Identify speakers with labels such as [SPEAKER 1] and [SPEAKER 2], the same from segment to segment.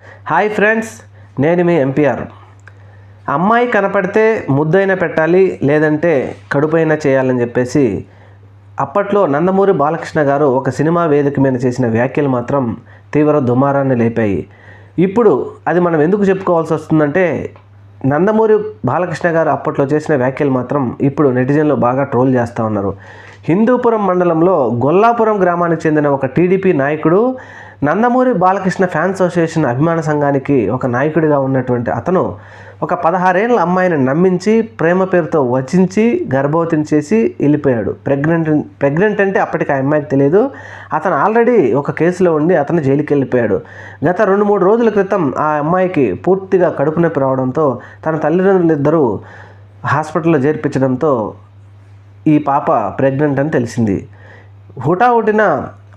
[SPEAKER 1] Hi friends, నేను మీ MPR. అమ్మాయి కనపడితే ముద్దైనా పెట్టాలి, లేదంటే కడుపైనా చేయాలని చెప్పేసి అప్పట్లో నందమూరి బాలకృష్ణ గారు ఒక సినిమా వేదిక మీద చేసిన వ్యాఖ్యలు మాత్రం తీవ్ర దుమారాన్ని లేపాయి. ఇప్పుడు అది మనం ఎందుకు చెప్పుకోవాల్సి వస్తుందంటే, నందమూరి బాలకృష్ణ గారు అప్పట్లో చేసిన వ్యాఖ్యలు మాత్రం ఇప్పుడు నెటిజన్లు బాగా ట్రోల్ చేస్తూ ఉన్నారు. హిందూపురం మండలంలో గొల్లాపురం గ్రామానికి చెందిన ఒక టీడీపీ నాయకుడు, నందమూరి బాలకృష్ణ ఫ్యాన్స్ అసోసియేషన్ అభిమాన సంఘానికి ఒక నాయకుడిగా ఉన్నటువంటి అతను ఒక 16 ఏళ్ళ అమ్మాయిని నమ్మించి ప్రేమ పేరుతో వచించి గర్భవతిని చేసి వెళ్ళిపోయాడు. ప్రెగ్నెంట్ అంటే అప్పటికి ఆ అమ్మాయికి తెలియదు. అతను ఆల్రెడీ ఒక కేసులో ఉండి అతను జైలుకి వెళ్ళిపోయాడు. గత 2-3 రోజుల క్రితం ఆ అమ్మాయికి పూర్తిగా కడుపు నొప్పి రావడంతో తన తల్లిదండ్రులిద్దరూ హాస్పిటల్లో చేర్పించడంతో ఈ పాప ప్రెగ్నెంట్ అని తెలిసింది. హుటాహుటిన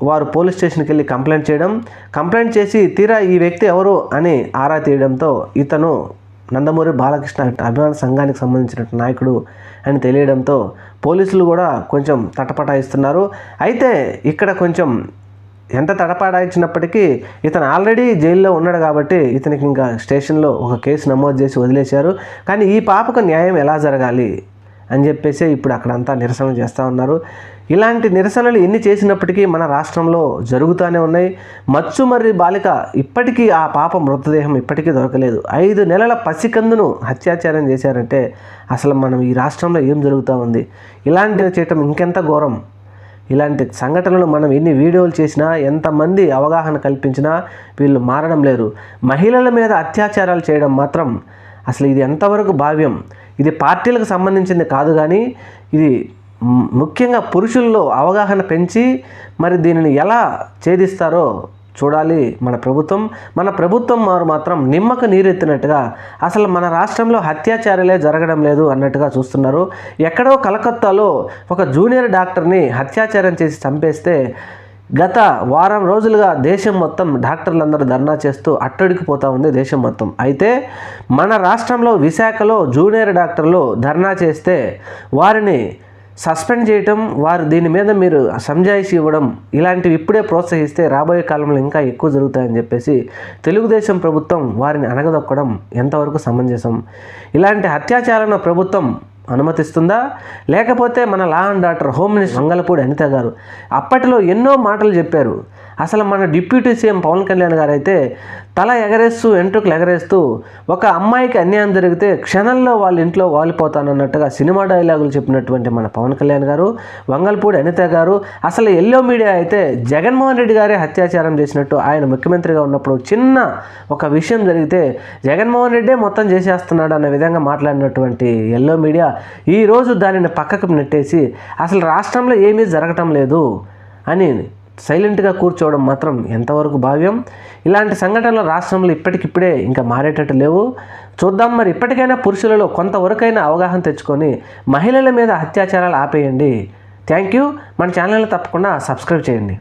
[SPEAKER 1] వారు పోలీస్ స్టేషన్కి వెళ్ళి కంప్లైంట్ చేసి తీరా ఈ వ్యక్తి ఎవరు అని ఆరా తీయడంతో ఇతను నందమూరి బాలకృష్ణ అభిమాన సంఘానికి సంబంధించిన నాయకుడు అని తెలియడంతో పోలీసులు కూడా కొంచెం తటపటాయిస్తున్నారు. అయితే ఇక్కడ కొంచెం ఎంత తటపటాయించినప్పటికీ ఇతను ఆల్రెడీ జైల్లో ఉన్నాడు కాబట్టి ఇతనికి ఇంకా స్టేషన్లో ఒక కేసు నమోదు చేసి వదిలేశారు. కానీ ఈ పాపకు న్యాయం ఎలా జరగాలి అని చెప్పేసి ఇప్పుడు అక్కడంతా నిరసనలు చేస్తూ ఉన్నారు. ఇలాంటి నిరసనలు ఎన్ని చేసినప్పటికీ మన రాష్ట్రంలో జరుగుతూనే ఉన్నాయి. మచ్చుమర్రి బాలిక ఇప్పటికీ ఆ పాప మృతదేహం ఇప్పటికీ దొరకలేదు. 5 నెలల పసికందును హత్యాచారం చేశారంటే అసలు మనం ఈ రాష్ట్రంలో ఏం జరుగుతూ ఉంది? ఇలాంటివి చేయటం ఇంకెంత ఘోరం. ఇలాంటి సంఘటనలు మనం ఎన్ని వీడియోలు చేసినా, ఎంతమంది అవగాహన కల్పించినా వీళ్ళు మారడం లేరు. మహిళల మీద అత్యాచారాలు చేయడం మాత్రం అసలు ఇది ఎంతవరకు భావ్యం? ఇది పార్టీలకు సంబంధించింది కాదు, కానీ ఇది ముఖ్యంగా పురుషుల్లో అవగాహన పెంచి మరి దీనిని ఎలా ఛేదిస్తారో చూడాలి మన ప్రభుత్వం వారు మాత్రం నిమ్మకు నీరెత్తినట్టుగా అసలు మన రాష్ట్రంలో హత్యాచారాలే జరగడం లేదు అన్నట్టుగా చూస్తున్నారు. ఎక్కడో కలకత్తాలో ఒక జూనియర్ డాక్టర్ని హత్యాచారం చేసి చంపేస్తే గత వారం రోజులుగా దేశం మొత్తం డాక్టర్లందరూ ధర్నా చేస్తూ అట్టడికిపోతూ ఉంది దేశం మొత్తం. అయితే మన రాష్ట్రంలో విశాఖలో జూనియర్ డాక్టర్లు ధర్నా చేస్తే వారిని సస్పెండ్ చేయటం, వారు దీని మీద మీరు సంజాయిషి ఇవ్వడం, ఇలాంటివి ఇప్పుడే ప్రోత్సహిస్తే రాబోయే కాలంలో ఇంకా ఎక్కువ జరుగుతాయని చెప్పేసి తెలుగుదేశం ప్రభుత్వం వారిని అణగదొక్కడం ఎంతవరకు సమంజసం? ఇలాంటి హత్యాచారాలను ప్రభుత్వం అనుమతిస్తుందా? లేకపోతే మన law and order home minister Vangalapudi Anitha గారు అప్పటిలో ఎన్నో మాటలు చెప్పారు. అసలు మన డిప్యూటీ సీఎం పవన్ కళ్యాణ్ గారు అయితే తల ఎగరేస్తూ వెంట్రుకలు ఎగరేస్తూ ఒక అమ్మాయికి అన్యాయం జరిగితే క్షణంలో వాళ్ళ ఇంట్లో వాలిపోతానన్నట్టుగా సినిమా డైలాగులు చెప్పినటువంటి మన పవన్ కళ్యాణ్ గారు, వంగలపూడి అనిత గారు, అసలు ఎల్లో మీడియా అయితే జగన్మోహన్ రెడ్డి గారే హత్యాచారం చేసినట్టు ఆయన ముఖ్యమంత్రిగా ఉన్నప్పుడు చిన్న ఒక విషయం జరిగితే జగన్మోహన్ రెడ్డే మొత్తం చేసేస్తున్నాడు అన్న విధంగా మాట్లాడినటువంటి ఎల్లో మీడియా ఈరోజు దానిని పక్కకు నెట్టేసి అసలు రాష్ట్రంలో ఏమీ జరగటం లేదు అని సైలెంట్గా కూర్చోవడం మాత్రం ఎంతవరకు భావ్యం? ఇలాంటి సంఘటనలు రాష్ట్రంలో ఇప్పటికిప్పుడే ఇంకా మారేటట్టు లేవు. చూద్దాం, మరి ఇప్పటికైనా పురుషులలో కొంతవరకైనా అవగాహన తెచ్చుకొని మహిళల మీద అత్యాచారాలు ఆపేయండి. Thank you. మన ఛానల్ని తప్పకుండా సబ్స్క్రైబ్ చేయండి.